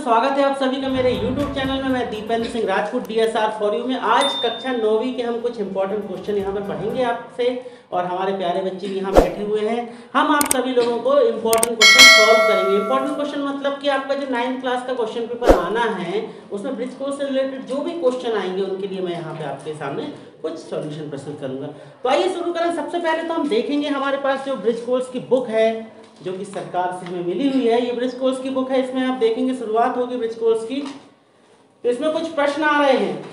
स्वागत है आप सभी का मेरे YouTube चैनल में। मैं Dipendra Singh Rajput DSR for you में आज कक्षा 9वीं के हम कुछ इंपॉर्टेंट क्वेश्चन यहाँ पर पढ़ेंगे आपसे, और हमारे प्यारे बच्चे भी यहाँ बैठे हुए हैं। हम आप सभी लोगों को इंपॉर्टेंट क्वेश्चन सॉल्व करेंगे। इंपॉर्टेंट क्वेश्चन मतलब कि आपका जो 9th क्लास का क्वेश्चन पेपर आना है उसमें ब्रिज कोर्स से रिलेटेड जो भी क्वेश्चन आएंगे उनके लिए मैं यहाँ पे आपके सामने कुछ सॉल्यूशन प्रस्तुत करूँगा। तो आइए शुरू करें। सबसे पहले तो हम देखेंगे हमारे पास जो ब्रिज कोर्स की बुक है जो कि सरकार से हमें मिली हुई है, ये ब्रिज कोर्स की बुक है। इसमें आप देखेंगे शुरुआत होगी ब्रिज कोर्स की, तो इसमें कुछ प्रश्न आ रहे हैं।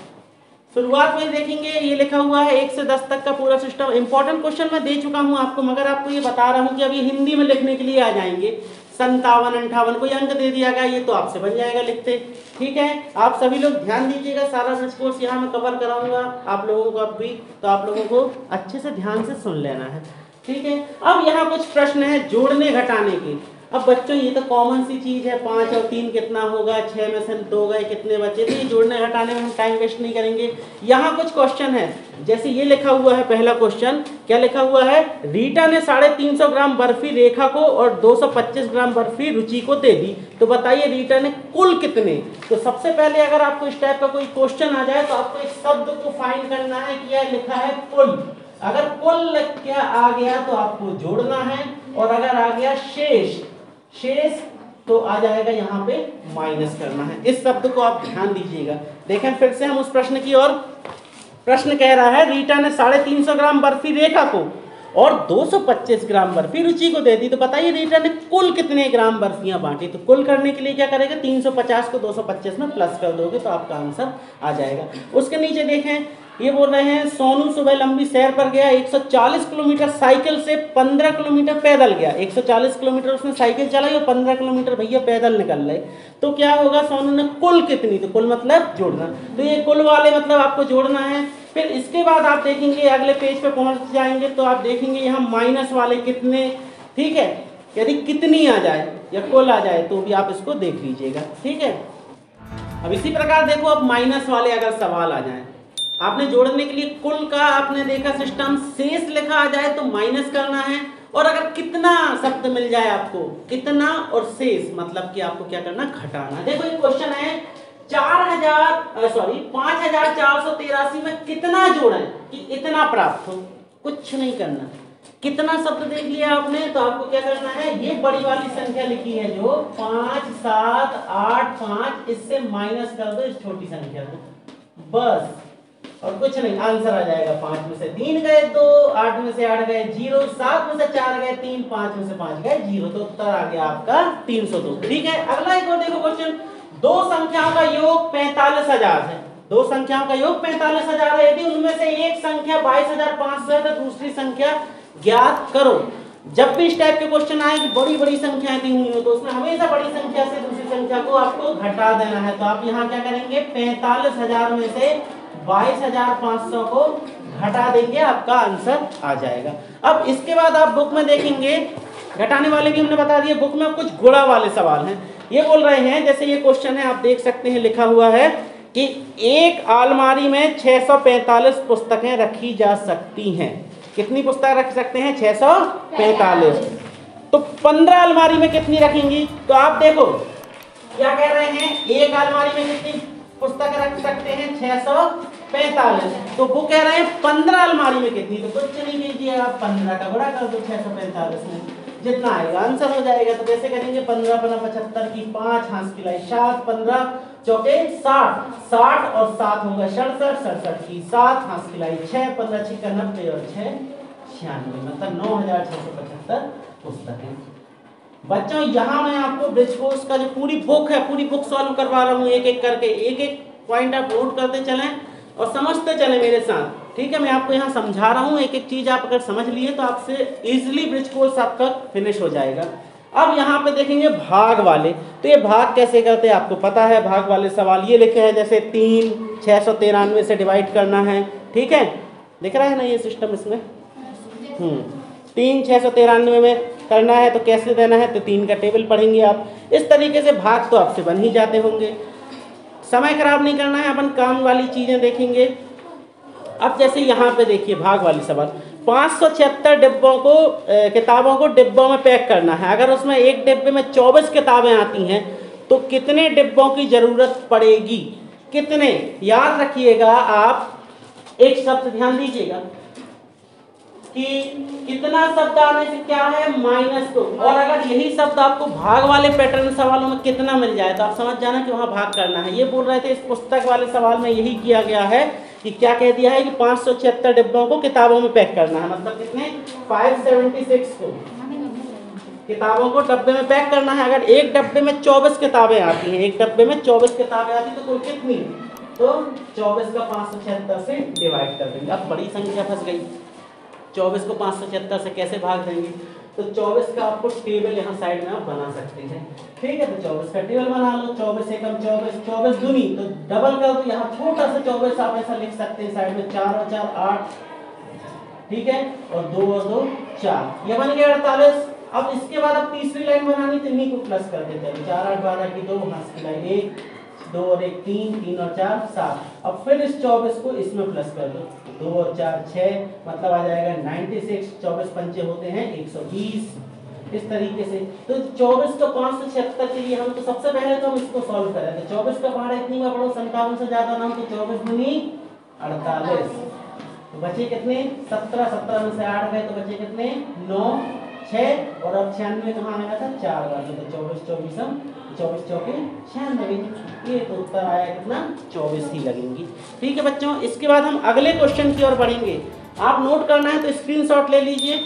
शुरुआत में देखेंगे ये लिखा हुआ है 1 से 10 तक का पूरा सिस्टम। इंपॉर्टेंट क्वेश्चन मैं दे चुका हूं आपको, मगर आपको ये बता रहा हूं कि अब ये हिंदी में लिखने के लिए आ जाएंगे। 57, 58 कोई अंक दे दिया गया, ये तो आपसे बन जाएगा लिखते। ठीक है, आप सभी लोग ध्यान दीजिएगा। सारा ब्रिज कोर्स यहाँ मैं कवर कराऊंगा आप लोगों को अब भी, तो आप लोगों को अच्छे से ध्यान से सुन लेना है। ठीक है, अब यहाँ कुछ प्रश्न है जोड़ने घटाने के। अब बच्चों ये तो कॉमन सी चीज है, 5 और 3 कितना होगा, 6 में से 2 गए कितने बचे, तो ये जोड़ने घटाने में हम टाइम वेस्ट नहीं करेंगे। यहाँ कुछ क्वेश्चन है, जैसे ये लिखा हुआ है। पहला क्वेश्चन क्या लिखा हुआ है, रीटा ने 350 ग्राम बर्फी रेखा को और 225 ग्राम बर्फी रुचि को दे दी, तो बताइए रीटा ने कुल कितने। तो सबसे पहले अगर आपको इस टाइप का कोई क्वेश्चन आ जाए तो आपको एक शब्द को फाइंड करना है कि यह लिखा है कुल। अगर कुल क्या आ गया तो आपको जोड़ना है, और अगर आ गया शेष तो आ जाएगा यहाँ पे माइनस करना है। इस शब्द को आप ध्यान दीजिएगा। देखें फिर से हम उस प्रश्न की ओर। प्रश्न कह रहा है रीटा ने 350 ग्राम बर्फी रेखा को और 225 ग्राम बर्फी रुचि को दे दी, तो बताइए रीटा ने कुल कितने ग्राम बर्फियां बांटी। तो कुल करने के लिए क्या करेगा, 350 को 225 में प्लस कर दोगे तो आपका आंसर आ जाएगा। उसके नीचे देखें, ये बोल रहे हैं सोनू सुबह लंबी सैर पर गया, 140 किलोमीटर साइकिल से 15 किलोमीटर पैदल गया। 140 किलोमीटर उसने साइकिल चलाई और 15 किलोमीटर भैया पैदल निकल रहे, तो क्या होगा, सोनू ने कुल कितनी, तो कुल मतलब जोड़ना, तो ये कुल वाले मतलब आपको जोड़ना है। फिर इसके बाद आप देखेंगे अगले पेज पे पहुंच जाएंगे तो आप देखेंगे यहाँ माइनस वाले कितने। ठीक है, यदि कितनी आ जाए या कुल आ जाए तो भी आप इसको देख लीजिएगा। ठीक है, अब इसी प्रकार देखो, अब माइनस वाले अगर सवाल आ जाए, आपने जोड़ने के लिए कुल का आपने देखा सिस्टम, शेष लिखा आ जाए तो माइनस करना है, और अगर कितना शब्द मिल जाए आपको, कितना और शेष मतलब कि आपको क्या करना, घटाना। देखो ये क्वेश्चन है 5483 में कितना जोड़ें कि इतना प्राप्त हो, कुछ नहीं करना। कितना शब्द देख लिया आपने, तो आपको क्या करना है, ये बड़ी वाली संख्या लिखी है जो 5, 7, 8, 5, इससे माइनस कर दो इस छोटी संख्या को, बस और कुछ नहीं। आंसर आ जाएगा 5 में से 3 गए 2, 8 में से 8 गए 0, 7 में से 4 गए 3, 5 में से 5 गए 0, तो उत्तर आ गया आपका 302। ठीक है, अगला एक और देखो क्वेश्चन, दो संख्याओं का योग 45,000 है। दो संख्याओं का योग 45,000 है, यदि उनमें से एक संख्या 22,500 है तो दूसरी संख्या ज्ञात करो। जब भी इस टाइप के क्वेश्चन आए कि बड़ी बड़ी संख्याएं दी हुई हो तो उसमें हमेशा बड़ी संख्या से दूसरी संख्या को आपको घटा देना है। तो आप यहाँ क्या करेंगे, 45,000 में से 22,500 को घटा देंगे, आपका आंसर आ जाएगा। अब इसके बाद आप बुक में देखेंगे, घटाने वाले भी हमने बता दिए, बुक में कुछ गुणा वाले सवाल हैं। ये बोल रहे हैं, जैसे ये क्वेश्चन है आप देख सकते हैं, लिखा हुआ है कि एक अलमारी में 645 पुस्तकें रखी जा सकती हैं। कितनी पुस्तक रख सकते हैं, 645, तो 15 अलमारी में कितनी रखेंगी। तो आप देखो क्या कह रहे हैं, एक अलमारी में कितनी पुस्तक रख सकते हैं, 645, तो वो कह रहे हैं 15 अलमारी में कितनी, तो कुछ नहीं कीजिए, आप 15 का गुणा कर दो 645 में, जितना आएगा आंसर हो जाएगा। तो कैसे करेंगे, 15 × 75 की 5, हाथ की लाई 7, 15 चौके 60, 60 और 7 होगा 67, 67 की 7, हाथ की लाई 6, 15 × 6 90 और 6 96, मतलब 9,675 पुस्तकें। बच्चों यहाँ मैं आपको ब्रिज कोर्स का जो पूरी बुक है, पूरी बुक सॉल्व करवा रहा हूँ, एक एक करके, एक एक पॉइंट आप नोट करते चलें और समझते चलें मेरे साथ। ठीक है, मैं आपको यहाँ समझा रहा हूँ, एक एक चीज आप अगर समझ लिए तो आपसे इजीली ब्रिज कोर्स आपका फिनिश हो जाएगा। अब यहाँ पे देखेंगे भाग वाले, तो ये भाग कैसे करते हैं आपको पता है। भाग वाले सवाल ये लिखे हैं, जैसे 3 693 से डिवाइड करना है। ठीक है, दिख रहा है ना ये सिस्टम इसमें, 3 693 में करना है तो कैसे देना है, तो 3 का टेबल पढ़ेंगे आप। इस तरीके से भाग तो आपसे बन ही जाते होंगे, समय खराब नहीं करना है, अपन काम वाली चीजें देखेंगे। अब जैसे यहाँ पे देखिए भाग वाली सवाल, 576 डिब्बों को किताबों को डिब्बों में पैक करना है। अगर उसमें एक डिब्बे में 24 किताबें आती हैं तो कितने डिब्बों की जरूरत पड़ेगी? कितने? याद रखिएगा आप एक शब्द ध्यान दीजिएगा कि कितना शब्द आने से क्या है -2, और अगर यही शब्द आपको भाग वाले पैटर्न सवालों में कितना मिल जाए तो आप समझ जाना कि वहां भाग करना है। ये बोल रहे थे इस पुस्तक वाले सवाल में यही किया गया है कि क्या कह दिया है कि 576 डिब्बों को किताबों में पैक करना है, मतलब कितने 576 को किताबों को डब्बे में पैक करना है। अगर एक डब्बे में 24 किताबें आती हैं, एक डब्बे में 24 किताबें आती तो कुल कितनी, तो 24 का 576 से डिवाइड कर देंगे। अब बड़ी संख्या फंस गई, 24 को 576 से कैसे भाग देंगे, तो 24 का आपको टेबल यहाँ साइड में आप बना सकते हैं, ठीक है। तो 24 का टेबल बना लो, 24 एकम 24, 24 दूनी तो डबल कर दो, यहाँ छोटा सा 24 आप ऐसा लिख सकते हैं साइड में, 4 और 4 8, ठीक है, और 2 और 2 4, ये बन गया 48। अब इसके बाद अब तीसरी लाइन बनानी तो इन्हीं को प्लस कर देते हैं, 4 8 12 की 2, हाथ की लाइन 1 2 और 1 3, 3 और 4 7। अब फिर इस 24 को इसमें प्लस कर दो, 2 और 4 6, मतलब आ जाएगा 96, 24 पंचे होते हैं 120, इस तरीके से। तो 24 को 576 के लिए हम तो सबसे पहले तो हम इसको सॉल्व करें, तो 24 का पहाड़ इतनी में पढ़ो 57 से ज्यादा नाम, तो 24 दूनी 48, तो बचे कितने 17, 17 में से 8 गए तो बचे कितने 9 6, और अब 96 कहाँ आया था 4 बार, तो 24 24 24 चौके 96, ये तो उत्तर आया कितना 24 ही लगेंगी, ठीक है बच्चों। इसके बाद हम अगले क्वेश्चन की ओर बढ़ेंगे। आप नोट करना है तो स्क्रीनशॉट ले लीजिए,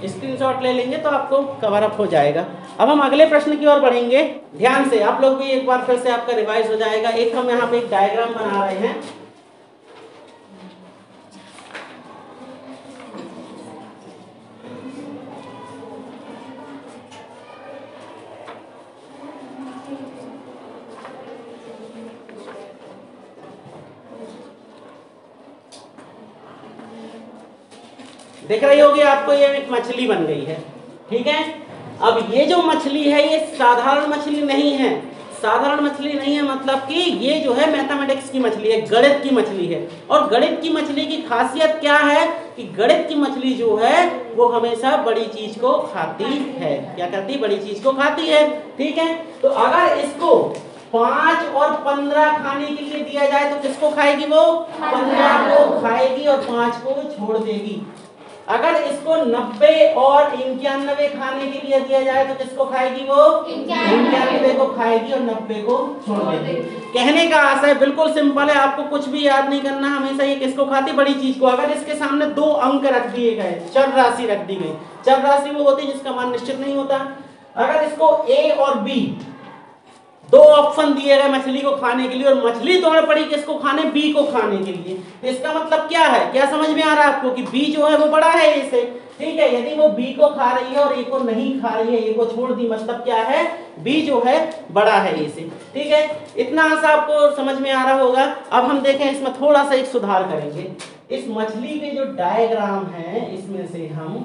स्क्रीनशॉट ले लेंगे तो आपको कवर अप हो जाएगा। अब हम अगले प्रश्न की ओर बढ़ेंगे, ध्यान से आप लोग भी एक बार फिर से आपका रिवाइज हो जाएगा। एक हम यहाँ पे एक डायग्राम बना रहे हैं, देख रही होगी आपको, ये एक मछली बन गई है, ठीक है। अब ये जो मछली है ये साधारण मछली नहीं है, साधारण मछली नहीं है, मतलब कि ये जो है मैथमेटिक्स की मछली है, गणित की मछली है। और गणित की मछली की खासियत क्या है कि गणित की मछली जो है वो हमेशा बड़ी चीज को खाती है। क्या करती है? बड़ी चीज को खाती है, ठीक है। तो अगर इसको 5 और 15 खाने के लिए दिया जाए तो किसको खाएगी? वो 15 को खाएगी और 5 को छोड़ देगी। अगर इसको 90 और 91 खाने के लिए दिया जाए तो किसको खाएगी? वो 91 को खाएगी और 90 को छोड़ देगी। कहने का आशय बिल्कुल सिंपल है, आपको कुछ भी याद नहीं करना, हमेशा ये किसको खाती? बड़ी चीज को। अगर इसके सामने 2 अंक रख दिए गए, चर राशि रख दी गई, चर राशि वो होती है जिसका मान निश्चित नहीं होता। अगर इसको ए और बी 2 ऑप्शन दिए गए मछली को खाने के लिए, और मछली दौड़ पड़ी किसको खाने? बी को खाने के लिए। तो इसका मतलब क्या है? क्या समझ में आ रहा है आपको कि बी जो है वो बड़ा है ए से, ठीक है। यदि वो बी को खा रही है और ए को नहीं खा रही है, ए को छोड़ दी, मतलब क्या है? बी जो है बड़ा है ए से, ठीक है। इतना सा आपको समझ में आ रहा होगा। अब हम देखें इसमें थोड़ा सा एक सुधार करेंगे। इस मछली के जो डायग्राम है इसमें से हम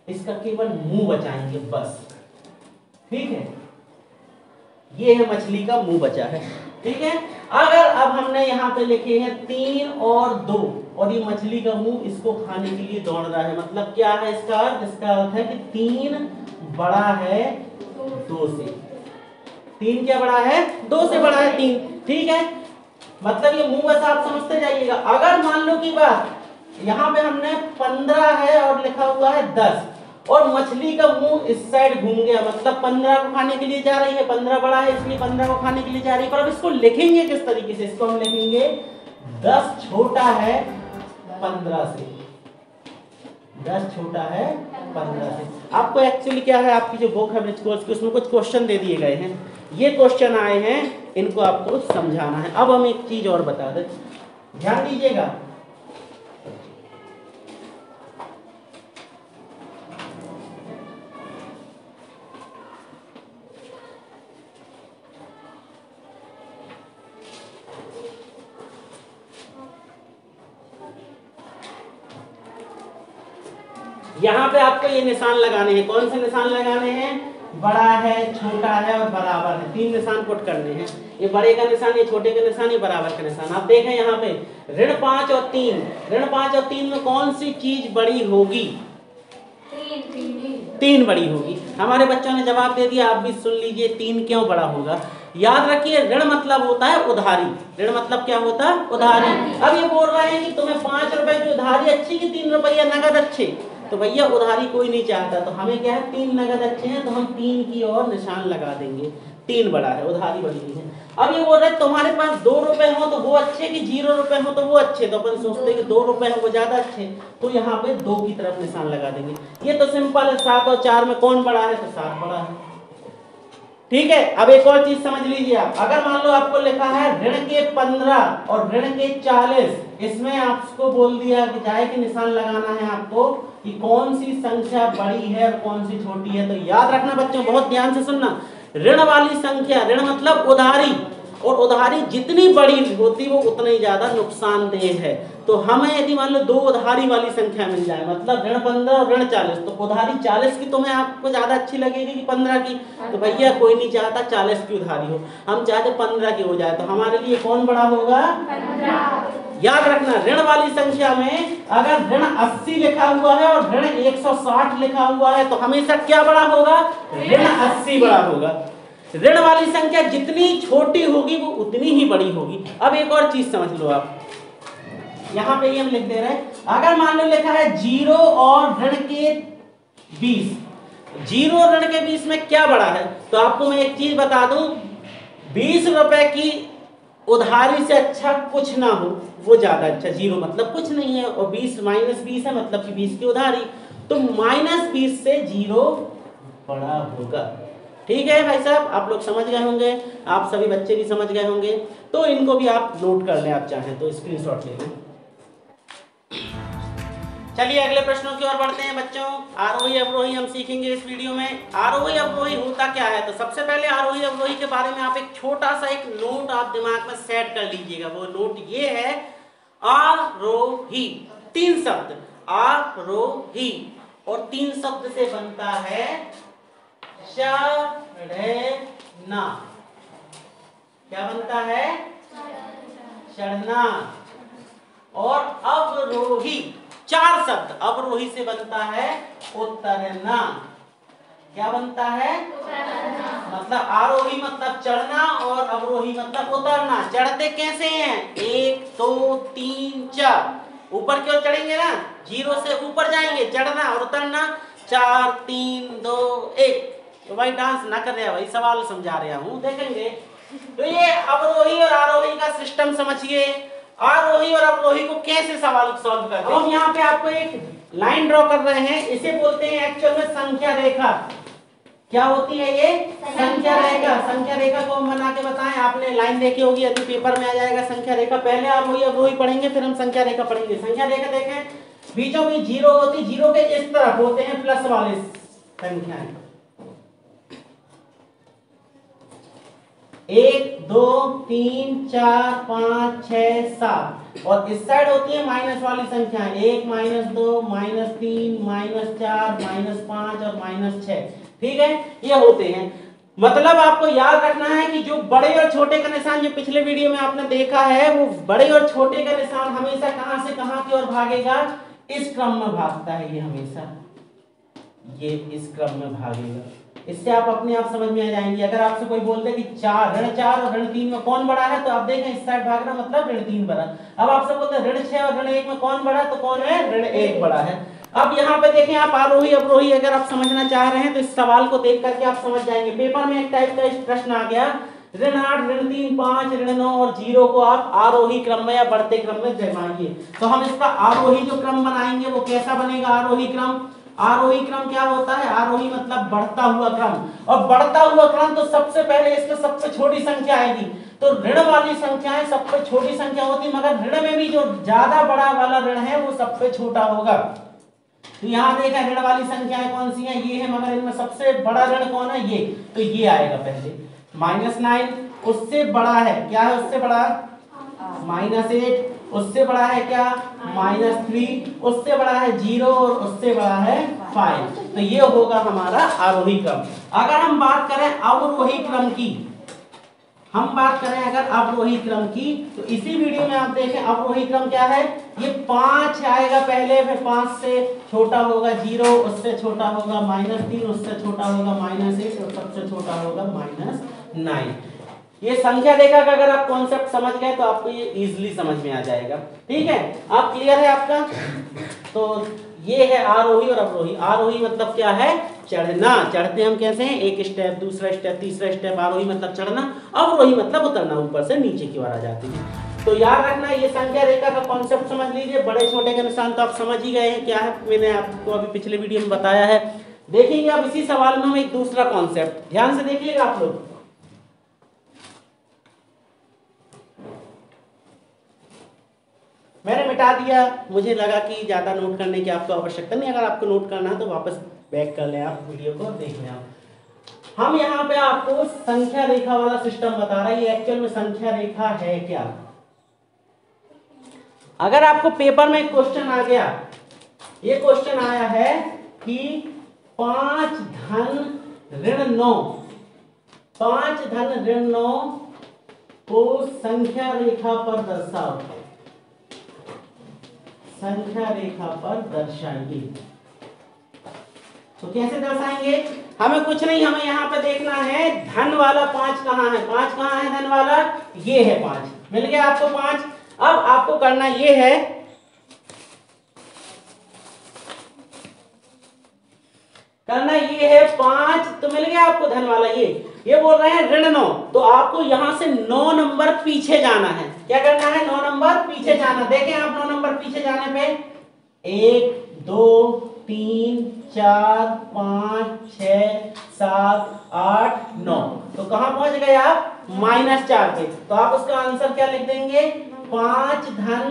इसका केवल मुंह बचाएंगे बस, ठीक है। ये है मछली का मुंह बचा है, ठीक है। अगर अब हमने यहाँ पे लिखे हैं 3 और 2 और ये मछली का मुंह इसको खाने के लिए दौड़ रहा है, मतलब क्या है इसका अर्थ? इसका अर्थ है कि 3 बड़ा है 2 से। 3 क्या बड़ा है? 2 से बड़ा है 3, ठीक है। मतलब ये मुंह बस आप समझते जाइएगा। अगर मान लो की बात यहाँ पे हमने 15 है और लिखा हुआ है 10 और मछली का मुंह इस साइड घूम गया, मतलब 15 को खाने के लिए जा रही है, 15 बड़ा है इसलिए 15 को खाने के लिए जा रही है। पर अब इसको लिखेंगे किस तरीके से? इसको हम लिखेंगे 10 छोटा है 15 से, 10 छोटा है 15 से। आपको एक्चुअली क्या है, आपकी जो बुक है ब्रिज कोर्स की उसमें कुछ क्वेश्चन दे दिए गए हैं, ये क्वेश्चन आए हैं, इनको आपको समझाना है। अब हम एक चीज और बता दें, ध्यान दीजिएगा। यहाँ पे आपको ये निशान लगाने हैं। कौन से निशान लगाने हैं? बड़ा है, छोटा है और बराबर है, 3 निशान पुट करने हैं। ये बड़े का निशान, ये छोटे का निशान, ये बराबर का निशान। आप देखें यहाँ पे ऋण 5 और 3, ऋण 5 और 3 में कौन सी चीज बड़ी होगी? 3 बड़ी होगी। हमारे बच्चों ने जवाब दे दिया, आप भी सुन लीजिए 3 क्यों बड़ा होगा। याद रखिए ऋण मतलब होता है उधारी। ऋण मतलब क्या होता है? उधारी। अब ये बोल रहे हैं कि तुम्हें 5 रुपए की उधारी अच्छी कि 3 रुपया नगद अच्छे, तो भैया उधारी कोई नहीं चाहता, तो हमें क्या है 3 नगद अच्छे हैं, तो हम 3 की ओर निशान लगा देंगे। 3 बड़ा है, उधारी बड़ी नहीं है। अब ये बोल रहे तुम्हारे पास 2 रुपए हो तो वो अच्छे कि 0 रुपए हो तो वो अच्छे, तो अपन सोचते हैं कि 2 रुपए हो वो ज्यादा अच्छे, तो यहाँ पे 2 की तरफ निशान लगा देंगे। ये तो सिंपल है, 7 और 4 में कौन बड़ा है? तो 7 बड़ा है। ठीक है। अब एक और चीज समझ लीजिए आप, अगर मान लो आपको लिखा है ऋण के 15 और ऋण के 40, इसमें आपको बोल दिया कि जाए कि निशान लगाना है आपको कि कौन सी संख्या बड़ी है और कौन सी छोटी है। तो याद रखना बच्चों, बहुत ध्यान से सुनना, ऋण वाली संख्या, ऋण मतलब उधारी, और उधारी जितनी बड़ी होती वो उतना ही ज्यादा नुकसानदेह है। तो हमें यदि मान लो 2 उधारी वाली संख्या मिल जाए, मतलब ऋण 15 और ऋण 40, तो उधारी 40 की तुम्हें आपको ज्यादा अच्छी लगेगी कि 15 की? तो भैया कोई नहीं चाहता 40 की उधारी हो, हम चाहते 15 की हो जाए, तो हमारे लिए कौन बड़ा होगा? 15। याद रखना ऋण वाली संख्या में अगर ऋण 80 लिखा हुआ है और ऋण 160 लिखा हुआ है, तो हमेशा क्या बड़ा होगा? ऋण 80 बड़ा होगा। ऋण वाली संख्या जितनी छोटी होगी वो उतनी ही बड़ी होगी। अब एक और चीज समझ लो आप, यहां पे ये हम लिख दे रहे हैं, अगर मान लो लिखा है 0 और ऋण के 20, 0 ऋण के 20 में क्या बड़ा है? तो आपको मैं एक चीज बता दूं, 20 रुपए की उधारी से अच्छा कुछ ना हो वो ज्यादा अच्छा। 0 मतलब कुछ नहीं है और 20 माइनस 20 है, मतलब कि 20 की उधारी, तो माइनस 20 से 0 बड़ा होगा। ठीक है भाई साहब, आप लोग समझ गए होंगे, आप सभी बच्चे भी समझ गए होंगे, तो इनको भी आप नोट कर लें, आप चाहें तो स्क्रीनशॉट ले लें। चलिए अगले प्रश्नों की ओर बढ़ते हैं बच्चों। आरोही अवरोही हम सीखेंगे इस वीडियो में। आरोही अवरोही होता क्या है? तो सबसे पहले आरोही अवरोही के बारे में आप एक छोटा सा एक नोट आप दिमाग में सेट कर लीजिएगा। वो नोट ये है, आरोही 3 शब्द, आरोही, और 3 शब्द से बनता है चढ़ना। क्या बनता है? चढ़ना। और अवरोही 4 शब्द, अवरोही से बनता है उतरना। क्या बनता है? उतरना। मतलब आरोही मतलब चढ़ना और अवरोही मतलब उतरना। चढ़ते कैसे हैं? 1 2 3 4, ऊपर की ओर चढ़ेंगे ना, 0 से ऊपर जाएंगे, चढ़ना, और उतरना 4 3 2 1। तो भाई डांस ना कर रहे भाई, सवाल समझा रहा हूं, देखेंगे। तो ये अवरोही और आरोही का सिस्टम समझिए। आरोही और अवरोही को कैसे सवाल सॉल्व करते हैं? हम यहाँ पे आपको एक लाइन ड्रॉ कर रहे हैं, इसे बोलते हैं एक्चुअल में संख्या रेखा। क्या होती है ये? संख्या रेखा। संख्या रेखा को हम बना के बताएं, आपने लाइन देखी होगी, यदि पेपर में आ जाएगा संख्या रेखा। पहले आरोही अवरोही पढ़ेंगे, फिर हम संख्या रेखा पढ़ेंगे। संख्या रेखा देखें, बीचों में 0 होती, 0 के इस तरफ होते हैं प्लस वाले संख्याएं, 1 2 3 4 5 6 7, और इस साइड होती है माइनस वाली संख्याएं, 1 -2 -3 -4 -5 और -6। ठीक है, ये होते हैं। मतलब आपको याद रखना है कि जो बड़े और छोटे का निशान, जो पिछले वीडियो में आपने देखा है, वो बड़े और छोटे का निशान हमेशा कहां से कहां की ओर भागेगा? इस क्रम में भागता है ये हमेशा, ये इस क्रम में भागेगा। इससे आप अपने आप समझ में आ जाएंगे। अगर आपसे कोई बोलते कि ऋण 4 और ऋण 3 में कौन बड़ा है, तो आप देखें इस साइड भाग रहा, मतलब ऋण 3 बड़ा। अब आपसे बोलते ऋण 6 और ऋण 1 में कौन बड़ा है, तो कौन है? ऋण 1 बड़ा है। अब यहाँ पे देखें आप, आरोही अवरोही अगर आप समझना चाह रहे हैं तो इस सवाल को देख करके आप समझ जाएंगे। पेपर में एक टाइप का प्रश्न आ गया, ऋण 8 ऋण 3 5 ऋण 9 और 0 को आप आरोही क्रम में या बढ़ते क्रम में जमाइए। तो हम इसका आरोही जो क्रम बनाएंगे वो कैसा बनेगा? आरोही क्रम। आरोही क्रम क्या होता है? आरोही मतलब बढ़ता हुआ क्रम, और बढ़ता हुआ क्रम तो सबसे पहले इसमें सबसे छोटी संख्या आएगी। तो ऋण वाली संख्याएं सबसे छोटी संख्या होती, मगर ऋण में भी जो ज्यादा बड़ा वाला ऋण है वो सबसे छोटा होगा। तो यहाँ देखा ऋण वाली संख्याएं कौन सी हैं? ये है, मगर इनमें सबसे बड़ा ऋण कौन है? ये। तो ये आएगा पहले। -9 उससे बड़ा है, क्या है उससे बड़ा? -8 उससे बड़ा है क्या? -3 उससे बड़ा है 0 और उससे बड़ा है 5। तो ये होगा हमारा आरोही क्रम। अगर हम बात करें अवरोही क्रम की, हम बात करें अगर अवरोही क्रम की, तो इसी वीडियो में आप देखें अवरोही क्रम क्या है। ये 5 आएगा पहले, फिर 5 से छोटा होगा 0, उससे छोटा होगा -3, उससे छोटा होगा -8 और सबसे छोटा होगा -9। ये संख्या रेखा का अगर आप कॉन्सेप्ट समझ गए तो आपको ये इजीली समझ में आ जाएगा। ठीक है, आप क्लियर है आपका। तो ये है आरोही और अवरोही। आरोही मतलब क्या है, चढ़ना। चढ़ते हम कैसे हैं, एक स्टेप, दूसरा स्टेप, तीसरा स्टेप। आरोही मतलब चढ़ना, अवरोही मतलब उतरना, ऊपर से नीचे की ओर आ जाते हैं। तो याद रखना, ये संख्या रेखा का कॉन्सेप्ट समझ लीजिए। बड़े छोटे के निशान तो आप समझ ही गए हैं क्या है, मैंने आपको अभी पिछले वीडियो में बताया है। देखेंगे अब इसी सवाल में हम एक दूसरा कॉन्सेप्ट, ध्यान से देखिएगा आप लोग। मैंने मिटा दिया, मुझे लगा कि ज़्यादा नोट करने की आपको आवश्यकता नहीं। अगर आपको नोट करना है तो वापस बैक कर लें आप वीडियो को, देख लें आप। हम यहाँ पे आपको संख्या रेखा वाला सिस्टम बता रहा है। ये एक्चुअल में संख्या रेखा है क्या। अगर आपको पेपर में एक क्वेश्चन आ गया, ये क्वेश्चन आया है कि 5 धन ऋण 9, 5 धन ऋण 9 को संख्या रेखा पर दर्शाओ, संख्या रेखा पर दर्शाइए। तो कैसे दर्शाएंगे, हमें कुछ नहीं, हमें यहाँ पे देखना है धन वाला 5 कहाँ है। 5 कहाँ है धन वाला, ये है 5, मिल गया आपको 5। अब आपको करना ये है, करना ये है 5, तो मिल गया आपको धन वाला। ये बोल रहे हैं ऋण 9, तो आपको यहां से 9 नंबर पीछे जाना है। क्या करना है, 9 नंबर पीछे जाना। देखें आप 9 नंबर पीछे जाने पे 1 2 3 4 5 6 7 8 9, तो कहां पहुंच गए आप, -4 पे। तो आप उसका आंसर क्या लिख देंगे, 5 धन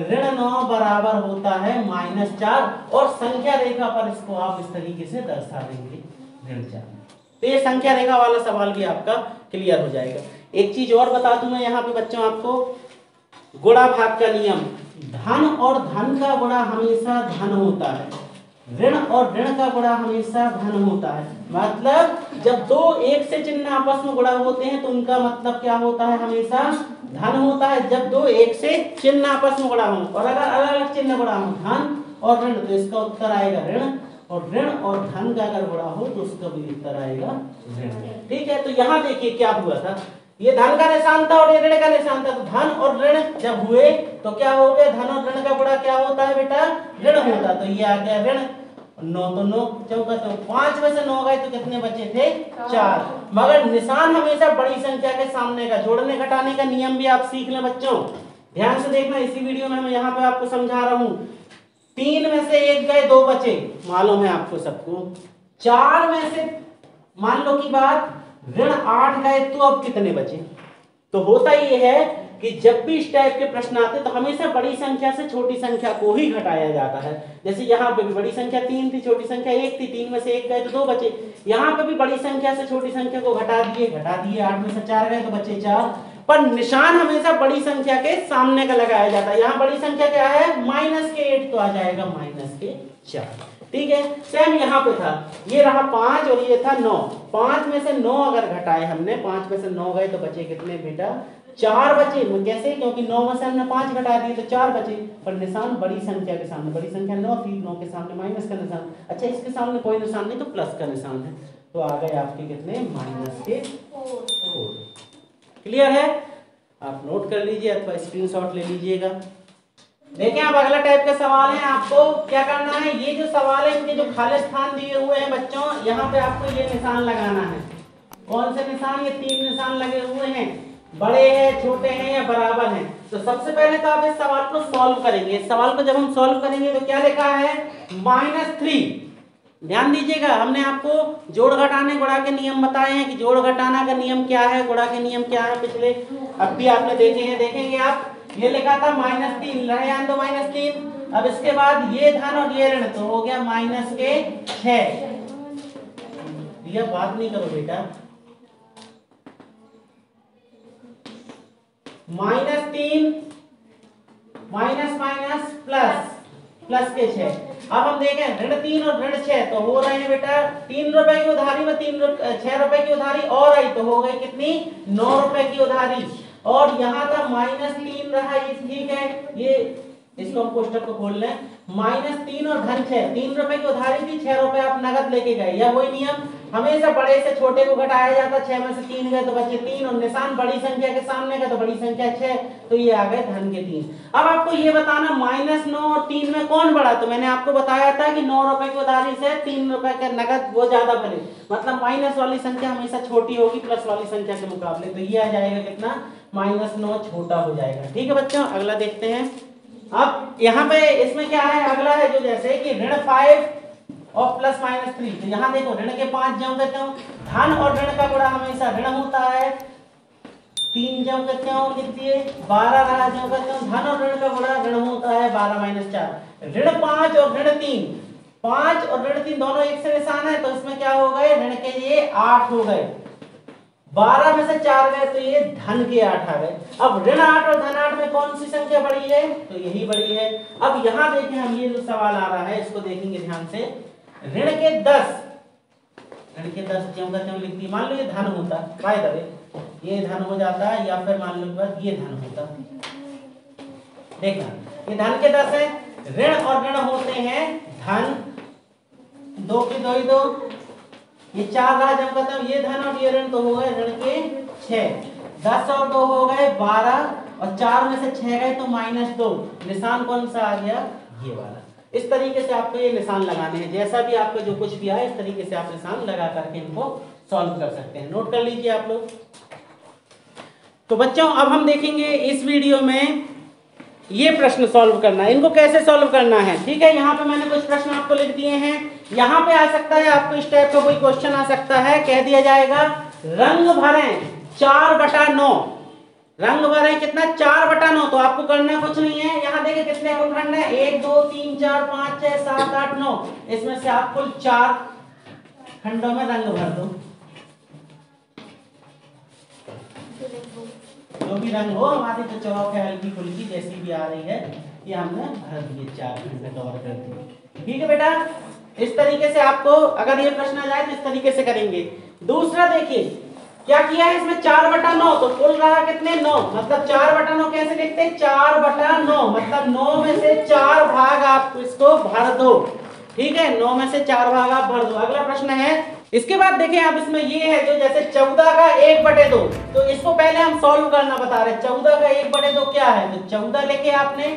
ऋण 9 बराबर होता है -4, और संख्या रेखा पर इसको आप इस तरीके से दर्शा देंगे, ऋण 4। तो ये संख्या रेखा वाला सवाल भी आपका क्लियर हो जाएगा। एक चीज और बता दूं मैं यहाँ पे बच्चों आपको, गुणा भाग का नियम, धन और धन का गुणा हमेशा धन होता है, ऋण और ऋण का गुणा हमेशा धन होता है। मतलब जब दो एक से चिन्ह आपस में गुणा होते हैं तो उनका मतलब क्या होता है, हमेशा धन होता है। जब दो एक से चिन्ह आपस में गुणा हो, और अगर अलग अलग चिन्ह गुणा हो, धन और ऋण, तो इसका उत्तर आएगा ऋण, और ऋण और धन का अगर गुणा हो तो उसका भी उत्तर आएगा ऋण। ठीक है, तो यहाँ देखिए क्या हुआ था, ये धन का निशान था और ये ऋण का निशान था। तो धन और ऋण जब हुए तो क्या हो गया, धन और ऋण का गुणा क्या होता है बेटा, ऋण होता। तो ये आ गया ऋण, 9 तो 9 चौका, तो 5 में से 9 गए तो कितने बचे थे, 4। मगर निशान हमेशा बड़ी संख्या के सामने का, जोड़ने घटाने का नियम भी आप सीख लें बच्चों, ध्यान से देखना। इसी वीडियो में मैं यहाँ पे आपको समझा रहा हूँ। 3 में से 1 गए 2 बचे, मालूम है आपको सबको। 4 में से मान लो की बात ऋण 8 गए तो अब कितने बचे। तो होता ये है कि जब भी इस टाइप के प्रश्न आते तो हमेशा बड़ी संख्या से छोटी संख्या को ही घटाया जाता है। जैसे यहाँ पे भी बड़ी संख्या 3 थी, छोटी संख्या 1 थी, 3 में से 1 गए तो 2 बचे। यहाँ पे भी बड़ी संख्या से छोटी संख्या को घटा दिए, 8 में से 4 गए तो बचे 4। पर निशान हमेशा बड़ी संख्या के सामने का लगाया जाता है। यहाँ बड़ी संख्या क्या है, -8, तो आ जाएगा -4। ठीक है, सेम यहाँ पे था, ये रहा 5 और ये था 9। 5 में से 9 अगर घटाए हमने, 5 में से 9 गए तो बचे कितने बेटा, 4 बचे। कैसे, क्योंकि 9 में से हमने 5 घटा दिए तो 4 बचे। पर निशान बड़ी संख्या के सामने, बड़ी संख्या 9 थी, 9 के सामने माइनस का निशान। अच्छा, इसके सामने कोई निशान नहीं तो प्लस का निशान है, तो आ गए आपके कितने, -4। क्लियर है, आप नोट कर लीजिए अथवा स्क्रीनशॉट ले लीजिएगा। देखें अब अगला टाइप का सवाल है, आपको क्या करना है, ये जो सवाल है इनके जो खाली स्थान दिए हुए हैं बच्चों, यहाँ पे आपको ये निशान लगाना है। कौन से निशान, ये 3 निशान लगे हुए हैं, बड़े हैं, छोटे हैं या बराबर हैं। तो सबसे पहले तो आप इस सवाल को सॉल्व करेंगे। इस सवाल को जब हम सॉल्व करेंगे तो क्या लिखा है, -3। ध्यान दीजिएगा, हमने आपको जोड़ घटाने गुणा के नियम बताए हैं कि जोड़ घटाना का नियम क्या है, गुणा के नियम क्या है, पिछले अब भी आपने देखे हैं, देखेंगे आप। ये लिखा था -3, लड़े दो -3। अब इसके बाद ये धन और ये ऋण, तो हो गया -6। यह बात नहीं करो बेटा, -3 माइनस प्लस के 6। अब हम देखें ऋण 3 और ऋण 6 तो हो रहे हैं बेटा 3 रुपए की उधारी में 6 रुपए की उधारी और आई तो हो गई कितनी 9 रुपए की उधारी। और यहाँ था -3 रहा, ये ठीक है, ये इसको हम कोष्टक को खोल लें। -3 और धन 6, 3 रुपए की उधारी थी, 6 रुपए आप नगद लेके गए। यह वही नियम, हमेशा बड़े से छोटे को घटाया जाता, 6 में से 3 गए तो बचे 3 और निशान बड़ी संख्या के सामने गए तो बड़ी संख्या 6, तो ये आ गए धन के 3। अब आपको ये बताना -9 और 3 में कौन बड़ा, तो मैंने आपको बताया था कि 9 रुपए की उधारी से 3 रुपए के नगद वो ज्यादा भले, मतलब माइनस वाली संख्या हमेशा छोटी होगी प्लस वाली संख्या के मुकाबले, तो ये आ जाएगा कितना -9 छोटा हो जाएगा। ठीक है बच्चों, अगला देखते हैं। अब यहाँ पे इसमें क्या है, अगला है जो जैसे कि ऋण 5 और प्लस -3, तो यहाँ देखो ऋण के 5 ज्यों के त्यों, धन और ऋण का गुणा हमेशा ऋण होता है, 3 ज्यों के त्यों लिख दिए, 12 रहा ज्यों के त्यों, धन और ऋण का गुणा ऋण होता है 12 - 4। ऋण 5 और ऋण 3, 5 और ऋण 3 दोनों एक से निशान है, तो इसमें क्या हो गए, ऋण के ये 8 हो गए, 12 में से 4 गए तो ये धन के 8 आ गए। अब ऋण 8 और धन 8 में कौन सी संख्या बड़ी है, तो यही बड़ी है। अब यहाँ देखें हम, ये जो सवाल आ रहा है इसको देखेंगे ध्यान से, ऋण के 10 ज्यों का त्यों लिख दी, मान लो ये धन होता, बाय द वे ये धन हो जाता है, या फिर मान लो ये धन होता, देखना ये धन के 10 है, ऋण और ऋण होते हैं धन, 2 की 2 ही 2, ये 4 रहा जब कहता हूं, ये धन और ये ऋण तो हो गए ऋण के 6, 10 और 2 हो गए 12, और 4 में से 6 गए तो -2, निशान कौन सा आ गया, ये वाला। इस तरीके से आपको ये निशान लगाने हैं, जैसा भी आपको जो कुछ भी आए इस तरीके से आप निशान लगा करके इनको सॉल्व कर सकते हैं। नोट कर लीजिए आप लोग। तो बच्चों अब हम देखेंगे इस वीडियो में ये प्रश्न सॉल्व करना है, इनको कैसे सॉल्व करना है। ठीक है, यहाँ पे मैंने कुछ प्रश्न आपको लिख दिए हैं, यहाँ पे आ सकता है आपको इस टाइप का कोई क्वेश्चन आ सकता है, कह दिया जाएगा रंग भरें 4/9, रंग भरें कितना 4/9, तो आपको करना कुछ नहीं है, यहाँ देखिए कितने खंड है, 1 2 3 4 5 6 7 8 9, इसमें से आप कुल 4 खंडों में रंग भर दो, जो भी रंग हो, हमारी तो चौक है हल्की फुल्की जैसी भी आ रही है, ये हमने भर दिए, 4 खंड कवर कर दिए। ठीक है बेटा, इस तरीके से आपको अगर ये प्रश्न आ जाए तो इस तरीके से करेंगे। दूसरा देखिए क्या किया है, इसमें 4/9, तो कुल रहा कितने 9, मतलब 4/9 कैसे लिखते हैं, 4/9 मतलब 9 में से 4 भाग आप इसको भर दो। ठीक है, 9 में से 4 भाग आप भर दो। अगला प्रश्न है, इसके बाद देखें आप, इसमें ये है जो जैसे 14 का 1/2, तो इसको पहले हम सॉल्व करना बता रहे हैं। 14 का 1/2 क्या है, तो 14 लेके आपने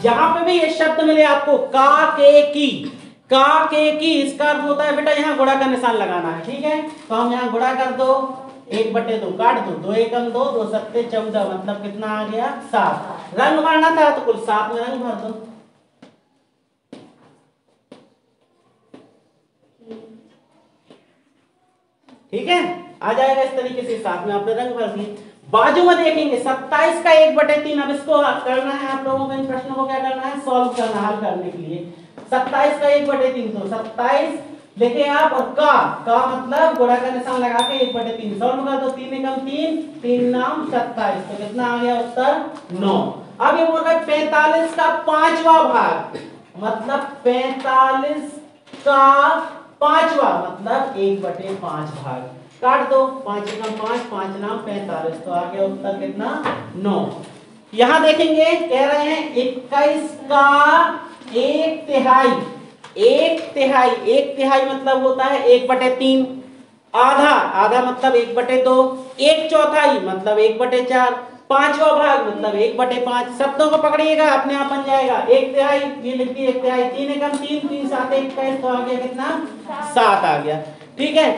जहां पे भी ये शब्द मिले आपको का के की, इसका अर्थ होता है बेटा यहाँ गुणा का निशान लगाना है। ठीक है, तो हम यहाँ गुणा कर दो, 1/2 काट दो, 2 एकम 2, 2 सत्ते 14, मतलब कितना आ गया 7। रंग भरना था तो कुल 7 में रंग भर दो। ठीक है, आ जाएगा इस तरीके से, 7 में आपने रंग भर दिए। बाजू में देखेंगे 27 का 1/3, अब इसको करना है आप लोगों को, इन प्रश्नों को क्या करना है, सॉल्व करना, हल करने के लिए। 27 का 1/3, तो 27 लिखे आप, और का मतलब गुणा का निशान लगा के 1/3 सॉल्व कर दो, 3 एकम 3, 3 नाम 27, तो कितना आ गया उत्तर 9। अब ये बोल रहा है 45 का 5वां भाग, मतलब 45 का 5वां मतलब 1/5 भाग, काट दो, 5 एकम 5, 5 नाम 45, तो आ गया उत्तर कितना 9। यहां देखेंगे कह रहे हैं 21 का 1/3, 1/3 मतलब होता है 1/3, आधा मतलब 1/2, 1/4 मतलब 1/4, 5वां भाग मतलब 1/5। शब्दों को पकड़िएगा, अपने आप बन जाएगा। 1/3 ये लिख दिए 1/3, 3 एकम 3, 3 7 21, तो आ गया कितना 7 आ गया। ठीक है,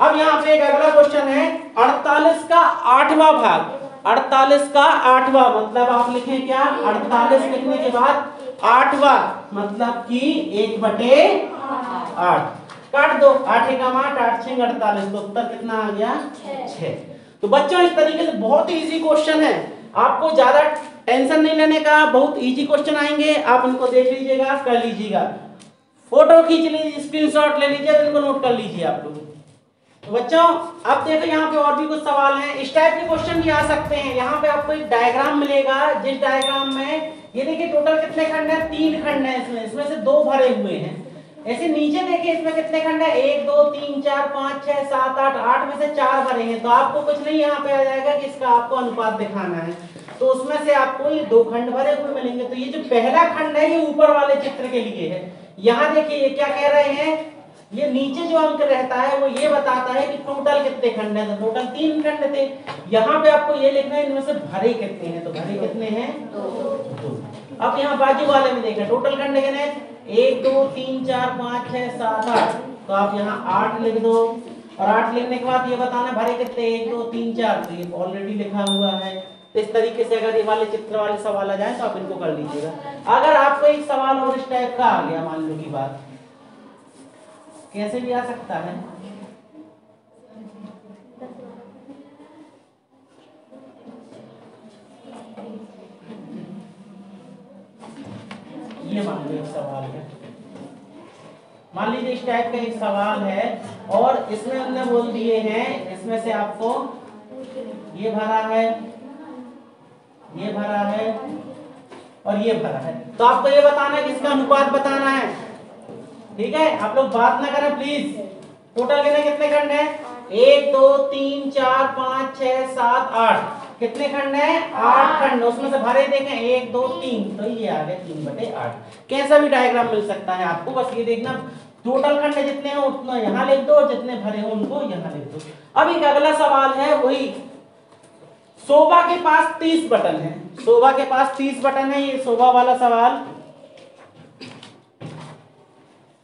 अब यहाँ पे एक अगला क्वेश्चन है, 48 का 8वां भाग, 48 का 8वां मतलब आप लिखें क्या, 48 लिखने के बाद 8वां मतलब कि 1/8, काट दो, 8 एकम 8, 8 6 48, तो उत्तर कितना आ गया 6। तो बच्चों इस तरीके से बहुत ही इजी क्वेश्चन है, आपको ज्यादा टेंशन नहीं लेने का, बहुत इजी क्वेश्चन आएंगे, आप उनको देख लीजिएगा, कर लीजिएगा, फोटो खींच लीजिए, स्क्रीनशॉट ले लीजिए, इनको नोट कर लीजिए आप लोग। तो बच्चों अब देखो यहाँ पे और भी कुछ सवाल हैं, इस टाइप के क्वेश्चन भी आ सकते हैं। यहाँ पे आपको एक डायग्राम मिलेगा, जिस डायग्राम में ये देखिए टोटल कितने खंड है, 3 खंड है इसमें से 2 भरे हुए हैं। ऐसे नीचे देखिए इसमें कितने खंड है, 1 2 3 4 5 6 7 8, 8 में से 4 भरे हैं। तो आपको कुछ नहीं यहाँ पे आ जाएगा कि इसका आपको अनुपात दिखाना है, तो उसमें से आपको ये 2 खंड भरे हुए मिलेंगे। तो ये जो पहला खंड है ये ऊपर वाले चित्र के लिए है। यहाँ देखिए ये क्या कह रहे हैं, ये नीचे जो अंक रहता है वो ये बताता है कि टोटल कितने खंड है। तो टोटल 3 खंड थे। यहाँ पे आपको ये लिखना है इनमें से भरे कितने हैं, तो भरे कितने हैं, 2। अब यहाँ बाजू वाले में देखा टोटल खंड कितने, 1 2 3 4 5 6 7 8, तो आप यहाँ 8 लिख दो। और 8 लिखने के बाद ये बताना भरे कितने, 1 2 3 4, तो ये ऑलरेडी लिखा हुआ है। तो इस तरीके से अगर ये वाले चित्र वाले सवाल आ जाए तो आप इनको कर लीजिएगा। अगर आपको एक सवाल और इस टाइप का आ गया, मान लो की बात, कैसे भी आ सकता है, ये मान लो एक सवाल है, मान लीजिए इस टाइप का एक सवाल है और इसमें हमने बोल दिए हैं इसमें से आपको ये भरा है, ये भरा है और ये भरा है। तो आपको ये बताना है कि इसका अनुपात बताना है। ठीक है, आप लोग बात ना करें प्लीज। टोटल कितने खंड है, 1 2 3 4 5 6 7 8, कितने खंड है, 8 खंड। उसमें से भरे देखें 1 2 3, तो ये आ गया 3/8। कैसा भी डायग्राम मिल सकता है आपको, बस ये देखना टोटल खंड जितने हैं उतना यहाँ लिख दो और जितने भरे हो उनको यहाँ लिख दो। अब एक अगला सवाल है, वही शोभा के पास 30 बटन है, शोभा के पास 30 बटन है। ये शोभा वाला सवाल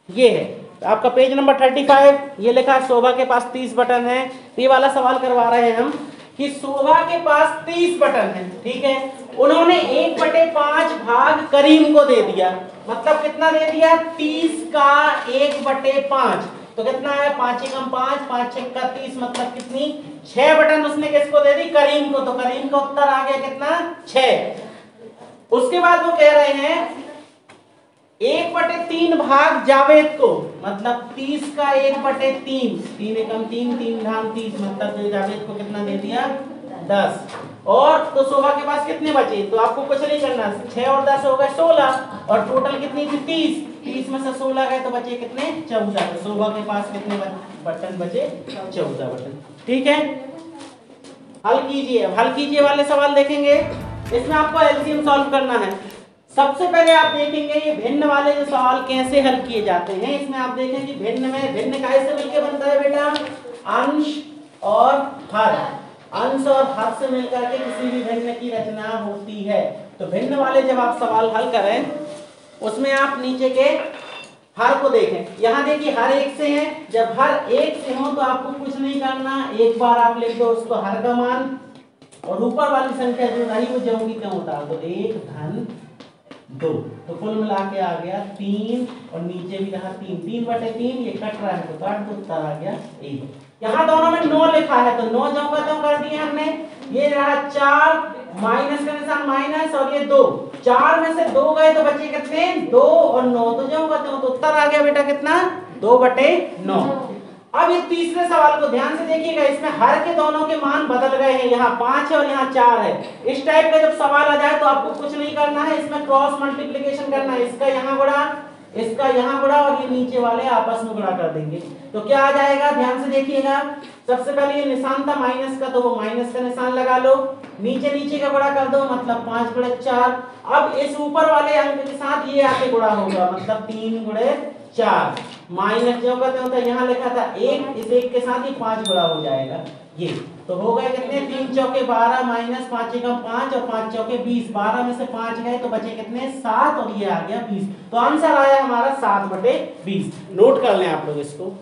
ये है, तो आपका पेज नंबर 35, ये लिखा है शोभा के पास 30 बटन है। तो ये वाला सवाल करवा रहे हैं हम कि शोभा के पास 30 बटन है, ठीक है। उन्होंने 1/5 भाग करीम को दे दिया, मतलब कितना दे दिया, 30 का 1/5, तो कितना है, 5 एकम 5 5 6 का 30, मतलब कितनी, 6 बटन उसने किसको दे दी, करीम को। तो करीम का उत्तर आ गया कितना, 6। उसके बाद वो कह रहे हैं 1/3 भाग जावेद को, मतलब 30 का 1/3, 3 एकम 3 3 धाम 30, मतलब जावेद को कितना दे दिया, 10। और तो शोभा के पास कितने बचे, तो आपको कुछ नहीं करना, 6 और 10 हो गए 16, और टोटल कितनी थी 30, 30 में से 16 गए तो बचे कितने, 14। तो शोभा के पास कितने बटन बचे, 14 बटन। ठीक है, हल कीजिए। हल कीजिए वाले सवाल देखेंगे, इसमें आपको एलसीएम सॉल्व करना है। सबसे पहले आप देखेंगे ये भिन्न वाले जो सवाल कैसे हल किए जाते हैं। इसमें आप देखें कि भिन्न में भिन्न कैसे मिलकर बनता है बेटा, अंश और हर, अंश और हर से मिलकर के किसी भी भिन्न की रचना होती है। तो भिन्न वाले जब आप सवाल हल करें उसमें आप नीचे के हर को देखें। यहाँ देखिए हर एक से है, जब हर एक से हो तो आपको कुछ नहीं करना, एक बार आप लिख दो उसको हर का मान, और ऊपर वाली संख्या जो रही वो जाऊंगी क्यों होता है, तो 1 धन 2, तो कुल मिला के आ गया 3, और नीचे भी रहा 3, 3/3, ये कट रहा है तो काट दो, उत्तर आ गया 1। यहाँ दोनों में 9 लिखा है तो 9 जाऊंगा तो कर दिए हमने। ये रहा 4, माइनस का निशान माइनस, और ये 2, 4 में से 2 गए तो बचे कितने, 2 और 9, तो जाऊंगा तो उत्तर आ गया बेटा कितना, 2/9। अब ये तीसरे सवाल को ध्यान से देखिएगा, इसमें हर के दोनों के मान बदल गए हैं, यहाँ 5 है और यहाँ 4 है। इस टाइप का जब सवाल आ जाए तो आपको कुछ नहीं करना है, इसमें क्रॉस मल्टीप्लिकेशन करना है, इसका यहाँ गुणा, इसका यहाँ गुणा, और ये नीचे वाले आपस में गुणा कर देंगे। तो क्या आ जाएगा, ध्यान से देखिएगा। सबसे पहले ये निशान था माइनस का, तो वो माइनस का निशान लगा लो, नीचे नीचे का गुणा कर दो, मतलब 5/4। अब इस ऊपर वाले अंक के साथ ये आके गुणा होगा, मतलब 3/4, माइनस जो करते होता है यहाँ लिखा था 1, इस 1 के साथ ही 5 गुणा हो जाएगा। ये तो हो गए कितने, 3 चौके 12 माइनस 5 एकम 5 और 5 चौके 20, 12 में से 5 गए तो बचे कितने, 7, और ये आ गया 20। तो आंसर आया हमारा 7/20। नोट कर लें आप लोग इसको।